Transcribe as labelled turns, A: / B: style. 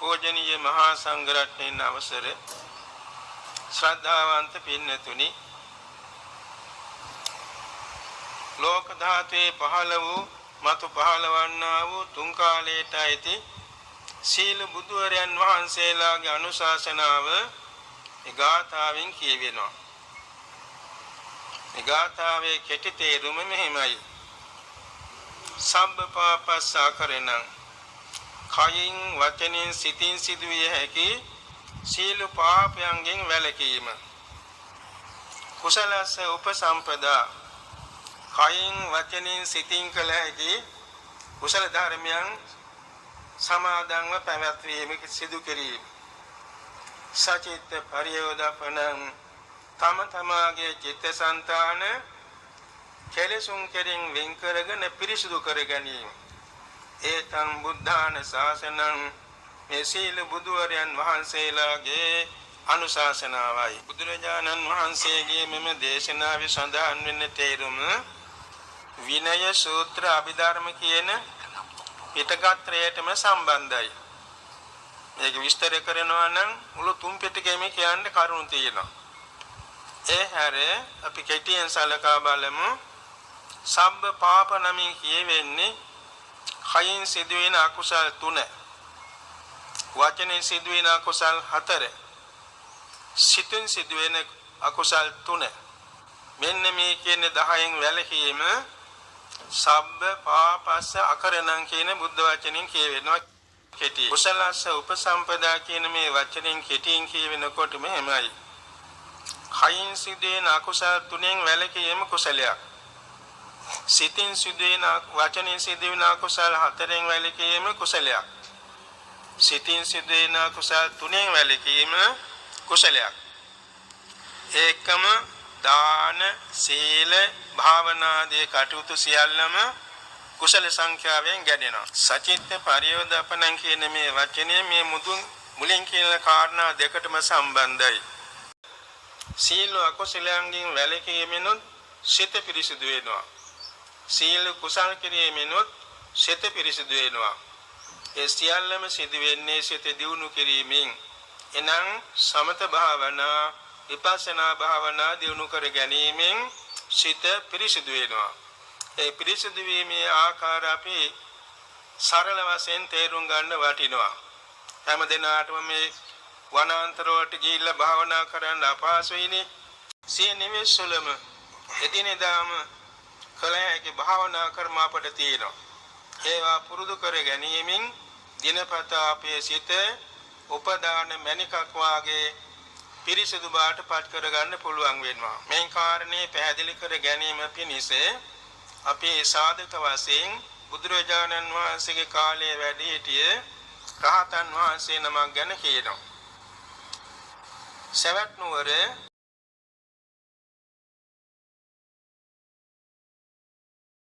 A: පූජනීය මහා සංඝරත්නයන් අවසර ශ්‍රද්ධාවන්ත පින්නතුනි ලෝක ධාතුවේ පහළ වූ මතු පහළවන්නා වූ තුන් කාලයට ඇති සීල බුදුවරයන් වහන්සේලාගේ අනුශාසනාව මේ ගාථාවෙන් කියවෙනවා. මේ ගාථාවේ කෙටි තේරුම මෙහිමයි. සම්බ පාපස්සාකරණං කයින් වචනෙන් සිතින් සිදුවිය හැකි සීල පාපයන්ගෙන් වැළකීම. කුසලස්ස උපසම්පදා කයින් වචනෙන් සිතින් කළ හැකි කුසල ධර්මයන් සමාදන්ව පැවැත්වීම සිදු කිරීම. සචිත්ත පරියෝදපණං තම තමාගේ චිත්තසංතාන කෙලෙසුන් කෙරෙන් වෙන් කරගෙන පිරිසුදු කර ගැනීම. ඒතං බුද්ධාන ශාසනං මේ සීල බුදුවරයන් වහන්සේලාගේ අනුශාසනාවයි. බුදුරජාණන් වහන්සේගේ මෙම දේශනාවේ සඳහන් වෙන තේරුම විනය සූත්‍ර අභිධර්ම කියන පිටකත්‍රයටම සම්බන්ධයි. මේක විස්තර කරනවා නම් මුළු තුන් පිටකෙම කියන්න කරුණු තියෙනවා. ඒ හැර අපි කෙටියෙන් සලකා බලමු. සම්බ පාප නමින් කියවෙන්නේ කයින් සිදුවෙන අකුසල් 3, වචනෙන් සිදුවෙන අකුසල් 4, සිතෙන් සිදුවෙන අකුසල් 3. මෙන්න මේ කියන 10න් වැළකීම සබ්බ පාපස්ස අකරණං කියන බුද්ධ වචනෙන් කියවෙනවා. කෙටි කුසලස්ස උපසම්පදා කියන මේ වචනෙන් කෙටියෙන් කියවෙනකොට මෙහෙමයි. කයින් සිදුවෙන අකුසල් 3න් වැළකීම කුසලයක්. සිතින් සිදුවෙන වචනෙන් සිදුවෙන අකුසල් 4න් වැළකීම කුසලයක්. සිතින් සිදුවෙන අකුසල් 3න් වැළකීම කුසලයක්. ඒකම දාන, සීල, භාවනාදී කටයුතු සියල්ලම කුසල සංඛ්‍යාවෙන් ගැනෙනවා. සචිත්ත පරියෝදපණං කියන මේ වචනේ මේ මුලින් කියන කාරණා දෙකටම සම්බන්ධයි. සීල අකුසලයන්ගෙන් වැළකීමෙනුත් සිත පිරිසිදු වෙනවා. සීල කුසල කිරීමෙනුත් සිත පිරිසිදු වෙනවා. ඒ සියල්ලම සිදු වෙන්නේ සිත දියුණු කිරීමෙන්. එනම් සමත භාවනා, විපස්සනා භාවනා දියුණු කර ගැනීමෙන් සිත පිරිසිදු වෙනවා. ඒ පිරිසිදු වීමේ ආකාර අපි සරල වශයෙන් තේරුම් ගන්න වටිනවා. හැම දිනාටම මේ වනාන්තර වලට ගිහිල්ලා භාවනා කරන්න අපහසුයිනේ. සිය නිවෙස්වලම එදිනෙදාම කළ හැකි භාවනා කර්ම අපට තියෙනවා. ඒවා පුරුදු කර ගැනීමෙන් දිනපතා අපේ සිත උපදාන මණිකක් වාගේ පිරිසිදු බවට පත් කර ගන්න පුළුවන් වෙනවා. මේ කාරණේ පැහැදිලි කර ගැනීම පිණිස අපි සාධක වශයෙන් බුදුරජාණන් වහන්සේගේ කාලයේ වැඩ සිටිය රහතන් වහන්සේ නමක් ගැන කියනවා. සවැත් නුවර